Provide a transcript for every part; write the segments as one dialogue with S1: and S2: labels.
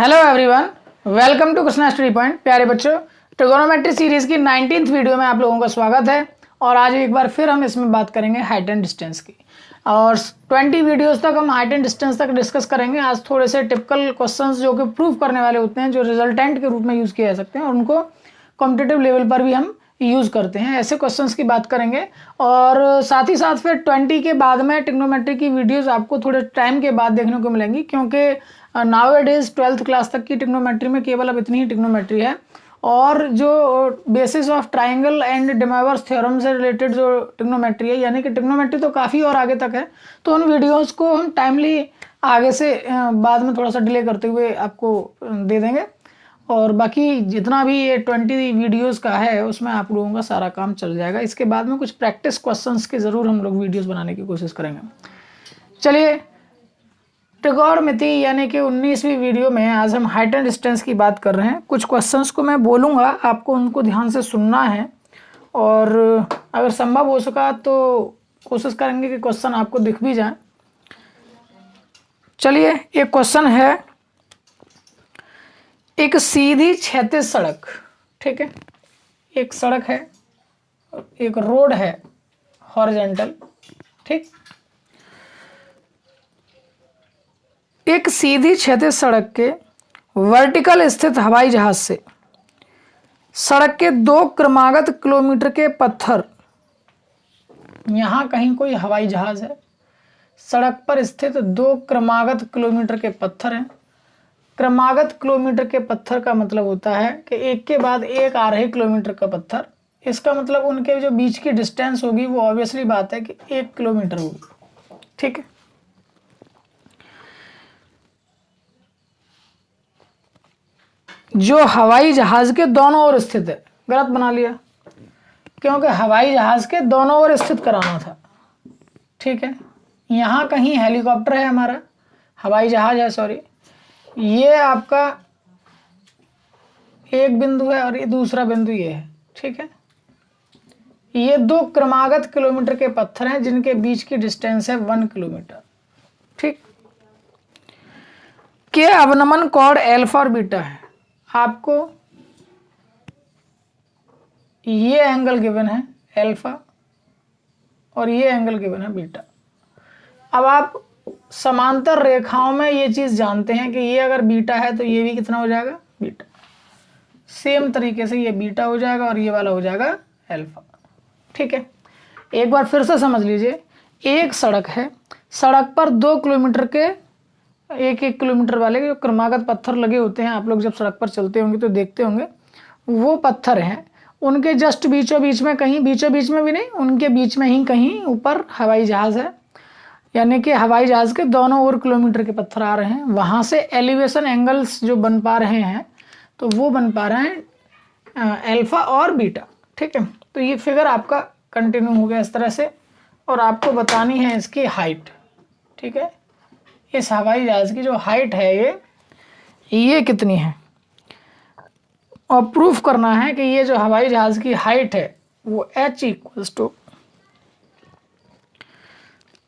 S1: Hello everyone, welcome to Krishna study point. प्यारे बच्चों, trigonometry series की 19th वीडियो में आप लोगों का स्वागत है। और आज एक बार फिर हम इसमें बात करेंगे हाइट एंड डिस्टेंस की, और 20 वीडियोस तक हम हाइट एंड डिस्टेंस तक डिस्कस करेंगे। आज थोड़े से टिपिकल क्वेश्चंस जो कि प्रूव करने वाले होते हैं, जो रिजल्टेंट के रूप में यूज़ किए जा सकते हैं, और उनको कॉम्पिटिटिव लेवल पर भी हम यूज़ करते हैं, ऐसे क्वेश्चंस की बात करेंगे। और साथ ही साथ फिर 20 के बाद में ट्रिग्नोमेट्री की वीडियोस आपको थोड़े टाइम के बाद देखने को मिलेंगी, क्योंकि now it is 12th class तक की ट्रिग्नोमेट्री में केवल अब इतनी ही ट्रिग्नोमेट्री है। और जो basis of triangle and De Moivre's theorem से रिलेटेड जो ट्रिग्नोमेट्री है, यानी कि ट्रिग्नोमेट्री तो काफ़ी और आगे तक है, तो उन वीडियोज़ को हम टाइमली आगे से बाद में थोड़ा सा डिले करते हुए आपको दे देंगे। और बाकी जितना भी ये 20 वीडियोस का है उसमें आप लोगों का सारा काम चल जाएगा। इसके बाद में कुछ प्रैक्टिस क्वेश्चंस के ज़रूर हम लोग वीडियोस बनाने की कोशिश करेंगे। चलिए, त्रिकोणमिति यानी कि 19वीं वीडियो में आज हम हाइट एंड डिस्टेंस की बात कर रहे हैं। कुछ क्वेश्चंस को मैं बोलूँगा, आपको उनको ध्यान से सुनना है, और अगर संभव हो सका तो कोशिश करेंगे कि क्वेश्चन आपको दिख भी जाए। चलिए, एक क्वेश्चन है, एक सीधी क्षैतिज सड़क, ठीक है, एक सड़क है, एक रोड है हॉरिजॉन्टल, ठीक। एक सीधी क्षैतिज सड़क के वर्टिकल स्थित हवाई जहाज से सड़क के 2 क्रमागत किलोमीटर के पत्थर, यहां कहीं कोई हवाई जहाज है, सड़क पर स्थित 2 क्रमागत किलोमीटर के पत्थर हैं। क्रमागत किलोमीटर के पत्थर का मतलब होता है कि एक के बाद एक आ रहे किलोमीटर का पत्थर। इसका मतलब उनके जो बीच की डिस्टेंस होगी वो ऑब्वियसली बात है कि 1 किलोमीटर होगी, ठीक है। जो हवाई जहाज के दोनों ओर स्थित है, गलत बना लिया, क्योंकि हवाई जहाज के दोनों ओर स्थित कराना था, ठीक है। यहाँ कहीं हेलीकॉप्टर है, हमारा हवाई जहाज है, सॉरी, ये आपका एक बिंदु है और ये दूसरा बिंदु ये है, ठीक है। ये 2 क्रमागत किलोमीटर के पत्थर हैं जिनके बीच की डिस्टेंस है 1 किलोमीटर, ठीक। के अवनमन कोण अल्फा और बीटा है। आपको ये एंगल गिवन है अल्फा और ये एंगल गिवन है बीटा। अब आप समांतर रेखाओं में ये चीज जानते हैं कि ये अगर बीटा है तो ये भी कितना हो जाएगा, बीटा। सेम तरीके से ये बीटा हो जाएगा और ये वाला हो जाएगा अल्फा, ठीक है। एक बार फिर से समझ लीजिए, एक सड़क है, सड़क पर 2 किलोमीटर के 1-1 किलोमीटर वाले जो क्रमागत पत्थर लगे होते हैं, आप लोग जब सड़क पर चलते होंगे तो देखते होंगे, वो पत्थर हैं। उनके जस्ट बीचों बीच में, कहीं बीचों बीच में भी नहीं, उनके बीच में ही कहीं ऊपर हवाई जहाज है, यानी कि हवाई जहाज के दोनों ओर किलोमीटर के पत्थर आ रहे हैं। वहाँ से एलिवेशन एंगल्स जो बन पा रहे हैं, तो वो बन पा रहे हैं अल्फा और बीटा, ठीक है। तो ये फिगर आपका कंटिन्यू हो गया इस तरह से, और आपको बतानी है इसकी हाइट, ठीक है। इस हवाई जहाज की जो हाइट है ये कितनी है, और प्रूफ करना है कि ये जो हवाई जहाज की हाइट है वो h =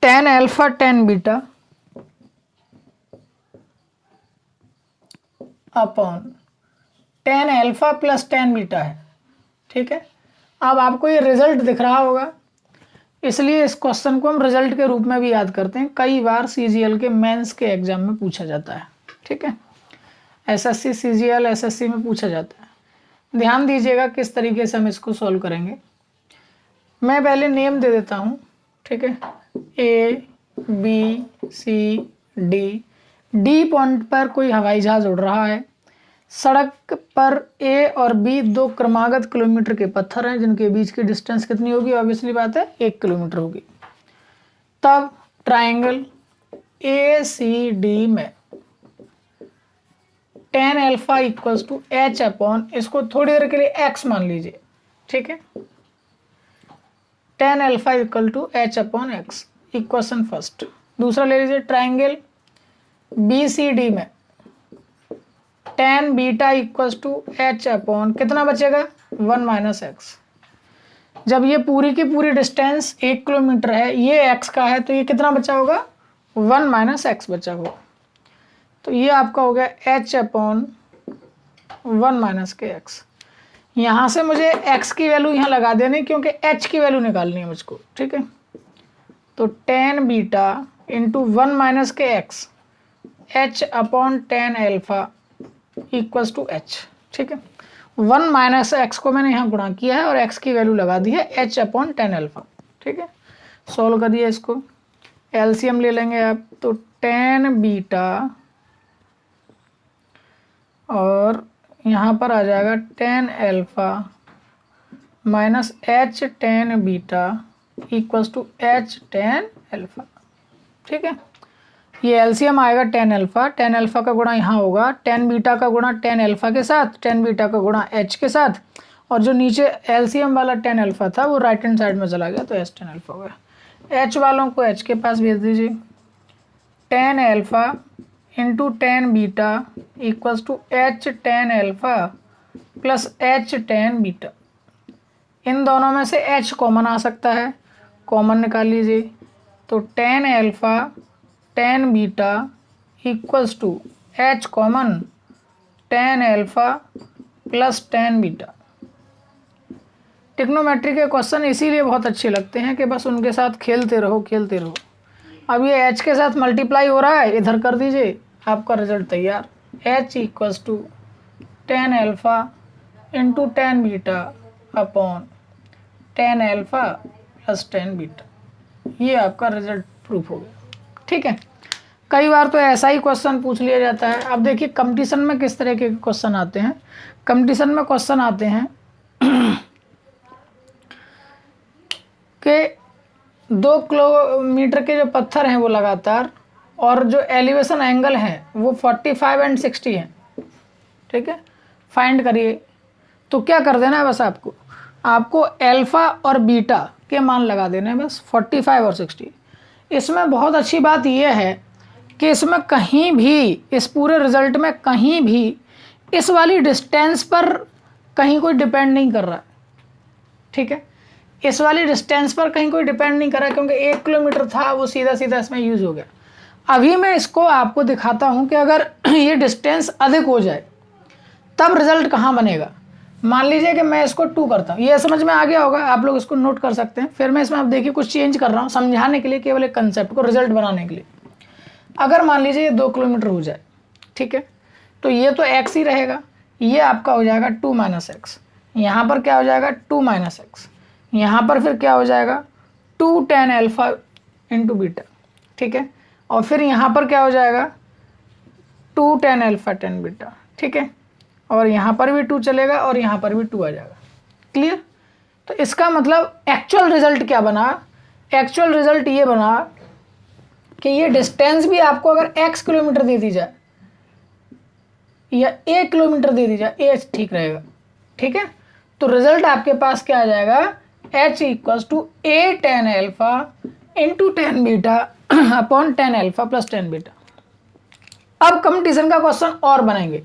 S1: tan alpha tan beta upon tan alpha plus tan beta है, ठीक है। अब आपको ये रिजल्ट दिख रहा होगा, इसलिए इस क्वेश्चन को हम रिजल्ट के रूप में भी याद करते हैं। कई बार CGL के मेंस के एग्जाम में पूछा जाता है, ठीक है। SSC CGL SSC में पूछा जाता है। ध्यान दीजिएगा किस तरीके से हम इसको सॉल्व करेंगे। मैं पहले नेम दे देता हूँ, ठीक है। A B C D point पर कोई हवाई जहाज उड़ रहा है। सड़क पर A और B 2 क्रमागत किलोमीटर के पत्थर हैं जिनके बीच की डिस्टेंस कितनी होगी, ऑब्वियसली बात है 1 किलोमीटर होगी। तब ट्राइंगल ACD में tan अल्फा = h अपॉन, इसको थोड़ी देर के लिए x मान लीजिए, ठीक है। tan alpha = h upon x, equation first. दूसरा ले लीजिए, ट्राइंगल BCD में tan बीटा = h अपॉन, कितना बचेगा, 1 - x। जब ये पूरी की पूरी डिस्टेंस 1 किलोमीटर है, ये x का है, तो ये कितना बचा होगा, 1 - x बचा होगा। तो ये आपका हो गया h/1 माइनस के एक्स। यहाँ से मुझे x की वैल्यू यहाँ लगा देनी क्योंकि h की वैल्यू निकालनी है मुझको, ठीक है। तो tan बीटा इंटू 1 माइनस के X h/tan alpha equals to h, ठीक है। 1 माइनस एक्स को मैंने यहाँ गुणा किया है और x की वैल्यू लगा दी है h/tan अल्फा, ठीक है। सॉल्व करिए इसको, एलसीएम ले लेंगे आप, तो tan बीटा और यहाँ पर आ जाएगा tan alpha minus h tan beta equals to h tan alpha, ठीक है। ये एलसीएम आएगा tan अल्फा का गुणा यहाँ होगा tan बीटा का गुणा tan अल्फा के साथ, tan बीटा का गुणा h के साथ, और जो नीचे एलसीएम वाला tan अल्फा था वो राइट हैंड साइड में चला गया तो h tan अल्फा हो गया। h वालों को h के पास भेज दीजिए, tan alpha into tan beta equals to h tan alpha plus h tan beta. इन दोनों में से h कॉमन आ सकता है, कॉमन निकाल लीजिए, तो tan alpha tan beta equals to h common tan alpha plus tan beta. Trigonometry के क्वेश्चन इसीलिए बहुत अच्छे लगते हैं कि बस उनके साथ खेलते रहो खेलते रहो। अब ये h के साथ मल्टीप्लाई हो रहा है, इधर कर दीजिए, आपका रिजल्ट तैयार। h equals to tan alpha into tan beta upon tan alpha plus tan beta. ये आपका रिजल्ट प्रूफ हो गया, ठीक है। कई बार तो ऐसा ही क्वेश्चन पूछ लिया जाता है। अब देखिए कंपटीशन में किस तरह के क्वेश्चन आते हैं। कंपटीशन में क्वेश्चन आते हैं कि 2 किलोमीटर के जो पत्थर हैं वो लगातार, और जो एलिवेशन एंगल है वो 45 एंड 60 है, ठीक है। फाइंड करिए, तो क्या कर देना है, बस आपको अल्फा और बीटा के मान लगा देने हैं, बस 45 और 60। इसमें बहुत अच्छी बात यह है कि इसमें कहीं भी, इस पूरे रिजल्ट में कहीं भी इस वाली डिस्टेंस पर कहीं कोई डिपेंड नहीं कर रहा है, ठीक है। इस वाली डिस्टेंस पर कहीं कोई डिपेंड नहीं कर रहा है क्योंकि 1 किलोमीटर था वो सीधा सीधा इसमें यूज हो गया। अभी मैं इसको आपको दिखाता हूं कि अगर ये डिस्टेंस अधिक हो जाए तब रिजल्ट कहाँ बनेगा। मान लीजिए कि मैं इसको 2 करता हूँ, ये समझ में आ गया होगा, आप लोग इसको नोट कर सकते हैं। फिर मैं इसमें आप देखिए कुछ चेंज कर रहा हूँ समझाने के लिए, केवल एक कंसेप्ट को रिजल्ट बनाने के लिए। अगर मान लीजिए ये 2 किलोमीटर हो जाए, ठीक है, तो ये तो x ही रहेगा, ये आपका हो जाएगा 2 माइनस एक्स, यहाँ पर क्या हो जाएगा 2 माइनस एक्स, यहाँ पर फिर क्या हो जाएगा 2 tan अल्फा इंटू बीटा, ठीक है, और फिर यहाँ पर क्या हो जाएगा 2 tan अल्फा tan बीटा, ठीक है, और यहाँ पर भी 2 चलेगा और यहाँ पर भी 2 आ जाएगा। क्लियर। तो इसका मतलब एक्चुअल रिजल्ट क्या बना, एक्चुअल रिजल्ट ये बना कि ये डिस्टेंस भी आपको अगर x किलोमीटर दे दी जाए या a किलोमीटर दे दी जाए, a ठीक रहेगा, ठीक है। तो रिजल्ट आपके पास क्या आ जाएगा, h equals to a tan alpha into tan beta upon tan alpha plus tan beta. अब कंपटीशन का क्वेश्चन और बनेंगे,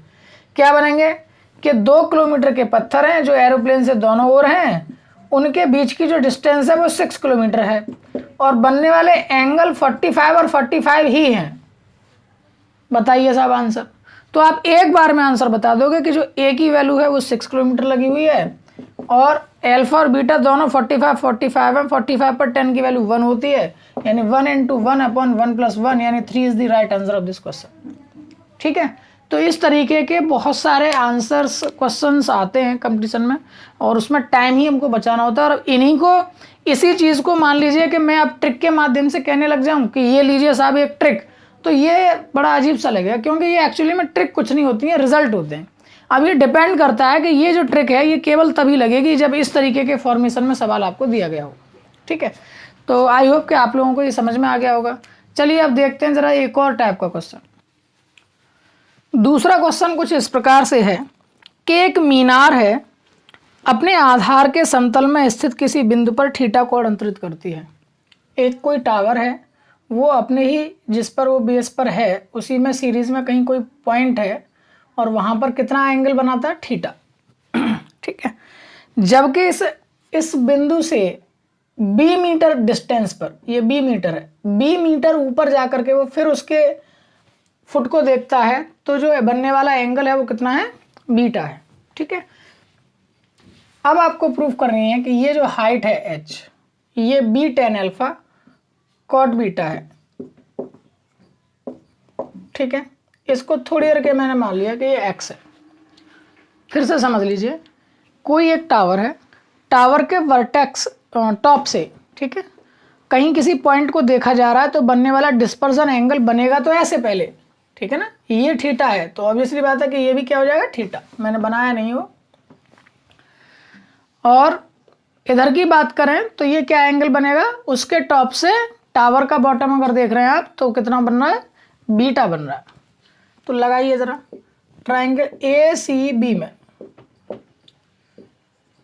S1: क्या बनेंगे कि 2 किलोमीटर के पत्थर हैं जो एरोप्लेन से दोनों ओर हैं, उनके बीच की जो डिस्टेंस है वो 6 किलोमीटर है और बनने वाले एंगल 45 और 45 ही हैं। बताइए साहब आंसर। तो आप एक बार में आंसर बता दोगे कि जो ए की वैल्यू है वो 6 किलोमीटर लगी हुई है और अल्फा और बीटा दोनों 45 है। 45 पर 10 की वैल्यू 1 होती है, यानी 1 इंटू 1 अपॉन 1 प्लस 1 यानी 3 is the right answer of this question. ठीक है, तो इस तरीके के बहुत सारे आंसर्स क्वेश्चंस आते हैं कंपटीशन में और उसमें टाइम ही हमको बचाना होता है। और इन्हीं को, इसी चीज़ को मान लीजिए कि मैं अब ट्रिक के माध्यम से कहने लग जाऊं कि ये लीजिए साहब एक ट्रिक, तो ये बड़ा अजीब सा लगेगा क्योंकि ये एक्चुअली में ट्रिक कुछ नहीं होती है, रिजल्ट होते हैं। अब ये डिपेंड करता है कि ये जो ट्रिक है ये केवल तभी लगेगी जब इस तरीके के फॉर्मेशन में सवाल आपको दिया गया हो। ठीक है, तो आई होप कि आप लोगों को ये समझ में आ गया होगा। चलिए अब देखते हैं ज़रा एक और टाइप का क्वेश्चन। दूसरा क्वेश्चन कुछ इस प्रकार से है कि एक मीनार है, अपने आधार के समतल में स्थित किसी बिंदु पर थीटा कोण अंतरित करती है। एक कोई टावर है, वो अपने ही जिस पर वो बेस पर है उसी में सीरीज में कहीं कोई पॉइंट है और वहाँ पर कितना एंगल बनाता है, थीटा। ठीक है, जबकि इस बिंदु से बी मीटर डिस्टेंस पर, ये बी मीटर है, बी मीटर ऊपर जा करके वो फिर उसके फुट को देखता है तो जो बनने वाला एंगल है वो कितना है, बीटा है। ठीक है, अब आपको प्रूफ करनी है कि ये जो हाइट है h, ये b tan alpha cot beta है। ठीक है, इसको थोड़ी देर के मैंने मान लिया कि ये x है। फिर से समझ लीजिए, कोई एक टावर है, टावर के वर्टेक्स टॉप से, ठीक है, कहीं किसी पॉइंट को देखा जा रहा है तो बनने वाला डिस्पर्जन एंगल बनेगा तो ऐसे पहले, ठीक है ना, ये थीटा है तो ऑब्वियसली बात है कि ये भी क्या हो जाएगा, थीटा। मैंने बनाया नहीं हो। और इधर की बात करें तो ये क्या एंगल बनेगा, उसके टॉप से टावर का बॉटम अगर देख रहे हैं आप तो कितना बन रहा है, बीटा बन रहा है। तो लगाइए जरा, ट्राइंगल ए सी बी में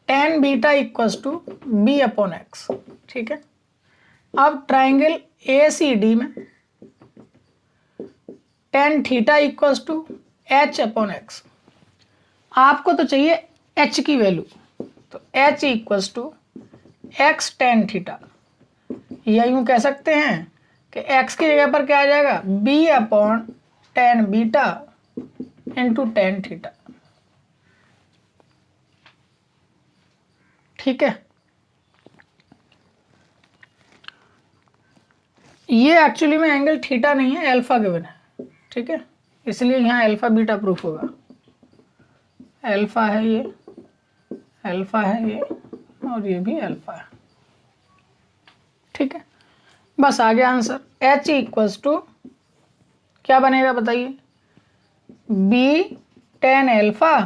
S1: tan beta equals to B upon X. ठीक है, अब ट्राइंगल ए सी डी में tan theta equals to H upon X. आपको तो चाहिए एच की वैल्यू, तो H equals to X tan theta, या यूं कह सकते हैं कि एक्स की जगह पर क्या आ जाएगा, B upon tan beta into tan theta. ठीक है, ये एक्चुअली में एंगल थीटा नहीं है, अल्फा गिवन है। ठीक है, इसलिए यहाँ अल्फा बीटा प्रूफ होगा। अल्फा है ये, अल्फा है ये, और ये भी अल्फा है। ठीक है, बस आ गया आंसर। एच इक्वल्स टू क्या बनेगा बताइए, बी tan अल्फा,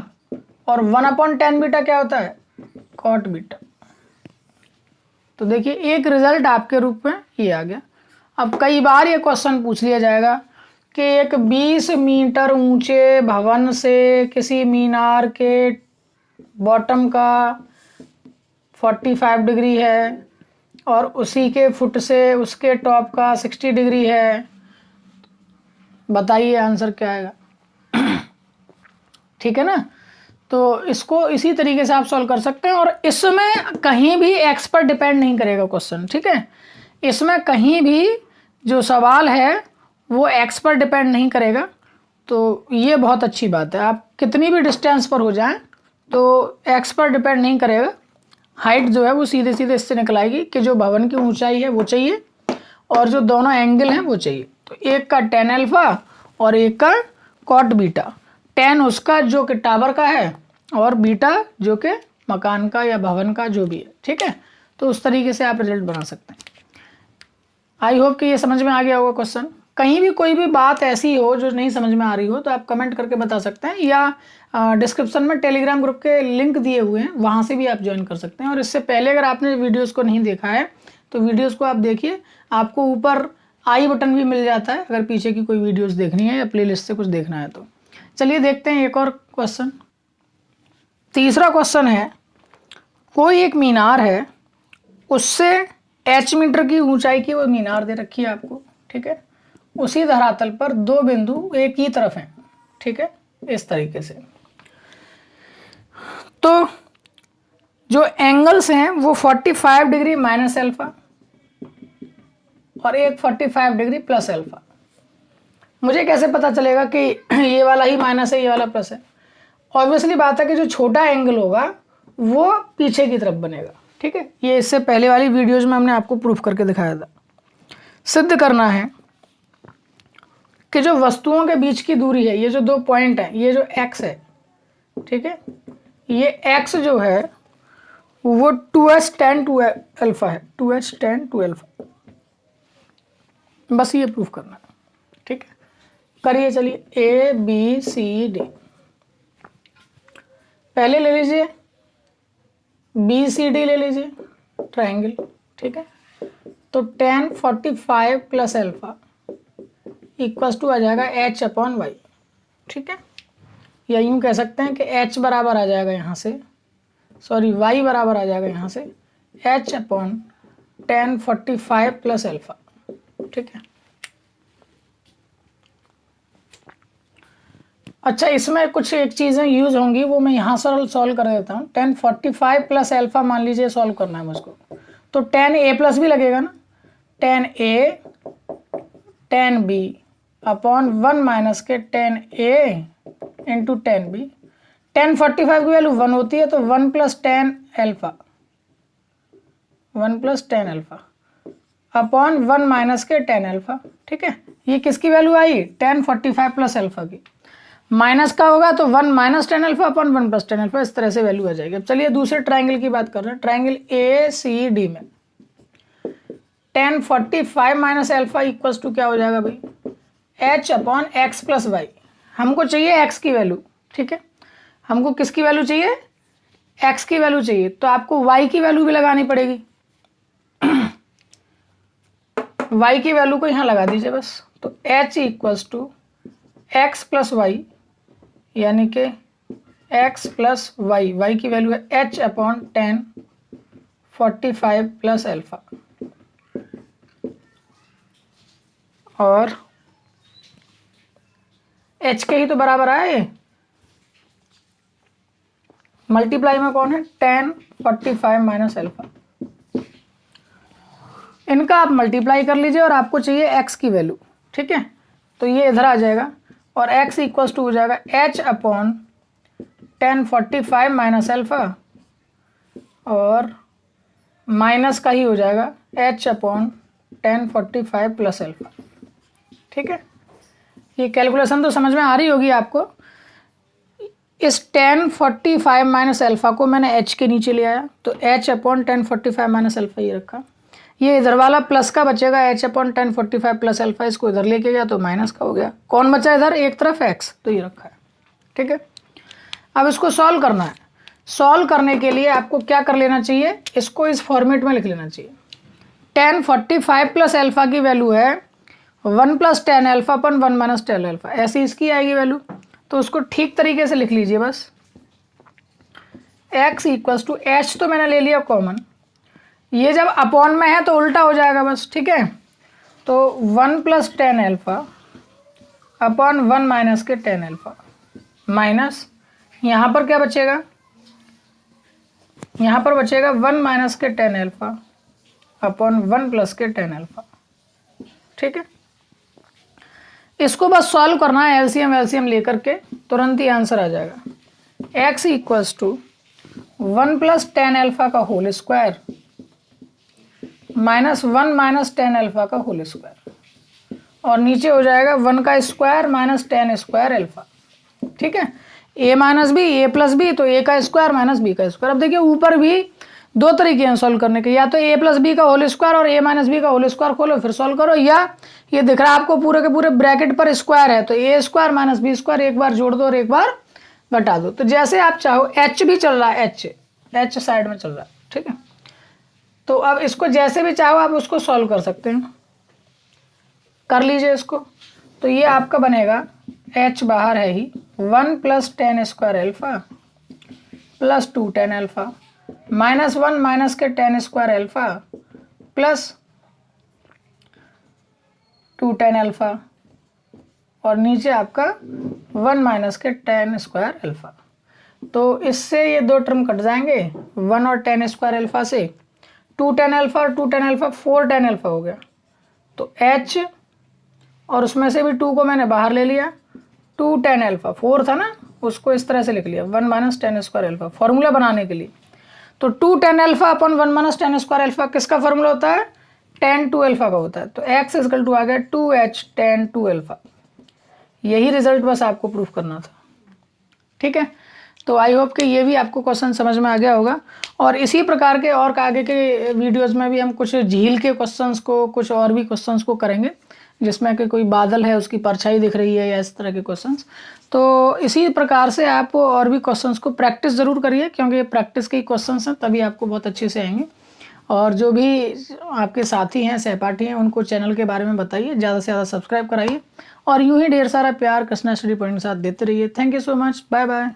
S1: और 1/tan बीटा क्या होता है, कॉट बीटा। तो देखिए एक रिजल्ट आपके रूप में ये आ गया। अब कई बार ये क्वेश्चन पूछ लिया जाएगा कि एक 20 मीटर ऊंचे भवन से किसी मीनार के बॉटम का 45 डिग्री है और उसी के फुट से उसके टॉप का 60 डिग्री है, बताइए आंसर क्या आएगा। ठीक है ना, तो इसको इसी तरीके से आप सॉल्व कर सकते हैं। और इसमें कहीं भी एक्स पर डिपेंड नहीं करेगा क्वेश्चन। ठीक है, इसमें कहीं भी जो सवाल है वो एक्स पर डिपेंड नहीं करेगा, तो ये बहुत अच्छी बात है। आप कितनी भी डिस्टेंस पर हो जाएं तो एक्स पर डिपेंड नहीं करेगा। हाइट जो है वो सीधे सीधे इससे निकल आएगी कि जो भवन की ऊंचाई है वो चाहिए और जो दोनों एंगल हैं वो चाहिए। तो एक का tan अल्फा और एक का कॉट बीटा। tan उसका जो कि टावर का है और बीटा जो कि मकान का या भवन का जो भी है। ठीक है, तो उस तरीके से आप रिजल्ट बना सकते हैं। आई होप कि ये समझ में आ गया होगा क्वेश्चन। कहीं भी कोई भी बात ऐसी हो जो नहीं समझ में आ रही हो तो आप कमेंट करके बता सकते हैं, या डिस्क्रिप्शन में टेलीग्राम ग्रुप के लिंक दिए हुए हैं, वहाँ से भी आप ज्वाइन कर सकते हैं। और इससे पहले अगर आपने वीडियोस को नहीं देखा है तो वीडियोस को आप देखिए, आपको ऊपर आई बटन भी मिल जाता है अगर पीछे की कोई वीडियोस देखनी है या प्लेलिस्ट से कुछ देखना है तो। चलिए देखते हैं एक और क्वेश्चन। तीसरा क्वेश्चन है, कोई एक मीनार है, उससे h मीटर की ऊंचाई की वो मीनार दे रखी है आपको। ठीक है, उसी धरातल पर दो बिंदु एक ही तरफ हैं। ठीक है, इस तरीके से। तो जो एंगल्स हैं वो 45 डिग्री माइनस अल्फा और एक 45 डिग्री प्लस अल्फा। मुझे कैसे पता चलेगा कि ये वाला ही माइनस है ये वाला प्लस है? ऑब्वियसली बात है कि जो छोटा एंगल होगा वो पीछे की तरफ बनेगा। ठीक है, ये इससे पहले वाली वीडियोज में हमने आपको प्रूफ करके दिखाया था। सिद्ध करना है कि जो वस्तुओं के बीच की दूरी है, ये जो दो पॉइंट है, ये जो x है, ठीक है, ये x जो है वो 2s tan 2 अल्फा है, 2s tan 2 अल्फा। बस ये प्रूफ करना है। ठीक है, करिए। चलिए A B C D पहले ले लीजिए, BCD ले लीजिए ट्रायंगल। ठीक है, तो tan 45 plus alpha equals to आ जाएगा h अपॉन वाई। ठीक है, या यूं कह सकते हैं कि h बराबर आ जाएगा यहाँ से, सॉरी y बराबर आ जाएगा यहाँ से h upon tan 45 plus alpha. ठीक है, अच्छा इसमें कुछ एक चीज़ें यूज होंगी वो मैं यहाँ से सॉल्व कर देता हूँ। tan 45 प्लस अल्फा मान लीजिए सॉल्व करना है मुझको, तो tan a प्लस भी लगेगा ना, tan a tan b upon 1 minus के tan A into tan B। tan 45 की वैल्यू 1 होती है, तो 1 plus tan alpha, 1 plus tan alpha upon 1 minus के tan अल्फा। ठीक है, ये किसकी वैल्यू आई? tan 45 प्लस अल्फा की। माइनस का होगा तो 1 minus tan alpha upon 1 plus tan alpha, इस तरह से वैल्यू आ जाएगी। अब चलिए दूसरे ट्राइंगल की बात कर रहे हैं। ट्राइंगल ACD में tan 45 माइनस अल्फा इक्वल्स टू क्या हो जाएगा भाई? h upon X plus Y. हमको चाहिए x की वैल्यू। ठीक है, हमको किसकी वैल्यू चाहिए? x की वैल्यू चाहिए, तो आपको y की वैल्यू भी लगानी पड़ेगी। y की वैल्यू को यहाँ लगा दीजिए बस। तो h equals to X plus Y, यानी कि x प्लस वाई, वाई की वैल्यू है h upon tan 45 plus alpha, और h के ही तो बराबर आया ये, मल्टीप्लाई में कौन है? tan 45 माइनस अल्फा। इनका आप मल्टीप्लाई कर लीजिए और आपको चाहिए x की वैल्यू। ठीक है, तो ये इधर आ जाएगा और x इक्वल्स टू हो जाएगा h अपॉन tan 45 माइनस अल्फा, और माइनस का ही हो जाएगा h upon tan 45 plus alpha. ठीक है, ये कैलकुलेशन तो समझ में आ रही होगी आपको। इस tan 45 माइनस अल्फा को मैंने h के नीचे ले आया, तो h अपॉन tan 45 माइनस अल्फा ये रखा। ये इधर वाला प्लस का बचेगा h upon tan 45 plus alpha, इसको इधर लेके गया तो माइनस का हो गया। कौन बचा इधर? एक तरफ x, तो ये रखा है। ठीक है, अब इसको सॉल्व करना है। सॉल्व करने के लिए आपको क्या कर लेना चाहिए? इसको इस फॉर्मेट में लिख लेना चाहिए। tan 45 प्लस अल्फा की वैल्यू है 1 प्लस tan अल्फा अपन 1 माइनस tan अल्फा, ऐसी इसकी आएगी वैल्यू। तो उसको ठीक तरीके से लिख लीजिए बस। x इक्वल्स टू h तो मैंने ले लिया कॉमन, ये जब अपॉन में है तो उल्टा हो जाएगा बस। ठीक है, तो 1 plus tan alpha upon 1 minus के tan अल्फा, माइनस यहाँ पर क्या बचेगा? यहाँ पर बचेगा 1 माइनस के tan अल्फा अपॉन 1 प्लस के tan अल्फा। ठीक है, इसको बस सॉल्व करना है एलसीएम लेकर के, तुरंत ही आंसर आ जाएगा। x equals to 1 plus tan alpha का whole square minus 1 minus tan alpha का होल स्क्वायर, और नीचे हो जाएगा 1 का square minus tan square alpha. ठीक है, a minus b, a plus b, तो a का स्क्वायर माइनस b का स्क्वायर। अब देखिए ऊपर भी दो तरीके हैं सॉल्व करने के, या तो a प्लस बी का होल स्क्वायर और a माइनस बी का होल स्क्वायर खोलो फिर सॉल्व करो, या ये दिख रहा है आपको पूरे के पूरे ब्रैकेट पर स्क्वायर है, तो a square minus B square एक बार जोड़ दो और एक बार घटा दो। तो जैसे आप चाहो, h भी चल रहा है, h साइड में चल रहा है। ठीक है, तो अब इसको जैसे भी चाहो आप उसको सॉल्व कर सकते हैं, कर लीजिए इसको। तो ये आपका बनेगा, h बाहर है ही, 1 plus tan square alpha plus 2 tan alpha minus 1 minus के tan square alpha plus 2 tan alpha, और नीचे आपका 1 माइनस के tan स्क्वायर अल्फा। तो इससे ये दो टर्म कट जाएंगे, 1 और tan स्क्वायर अल्फा से, 2 tan अल्फा और 2 tan अल्फा 4 tan अल्फा हो गया। तो h, और उसमें से भी 2 को मैंने बाहर ले लिया, 2 tan अल्फा, 4 था ना, उसको इस तरह से लिख लिया 1 minus tan square alpha formula बनाने के लिए। तो 2 tan अल्फा अपन 1 माइनस tan स्क्वायर अल्फा किसका फॉर्मूला होता है? tan 2 अल्फा का होता है। तो x इक्वल टू आ गया 2h tan 2 अल्फा। यही रिजल्ट बस आपको प्रूफ करना था। ठीक है, तो आई होप कि ये भी आपको क्वेश्चन समझ में आ गया होगा, और इसी प्रकार के और आगे के वीडियोस में भी हम कुछ झील के क्वेश्चंस को, कुछ और भी क्वेश्चंस को करेंगे, जिसमें कि कोई बादल है उसकी परछाई दिख रही है या इस तरह के क्वेश्चंस। तो इसी प्रकार से आप और भी क्वेश्चंस को प्रैक्टिस ज़रूर करिए, क्योंकि ये प्रैक्टिस के क्वेश्चंस हैं, तभी आपको बहुत अच्छे से आएंगे। और जो भी आपके साथी हैं, सहपाठी हैं, उनको चैनल के बारे में बताइए, ज़्यादा से ज़्यादा सब्सक्राइब कराइए, और यूँ ही ढेर सारा प्यार कृष्णा स्टडी पॉइंट के साथ देते रहिए। Thank you so much, bye bye.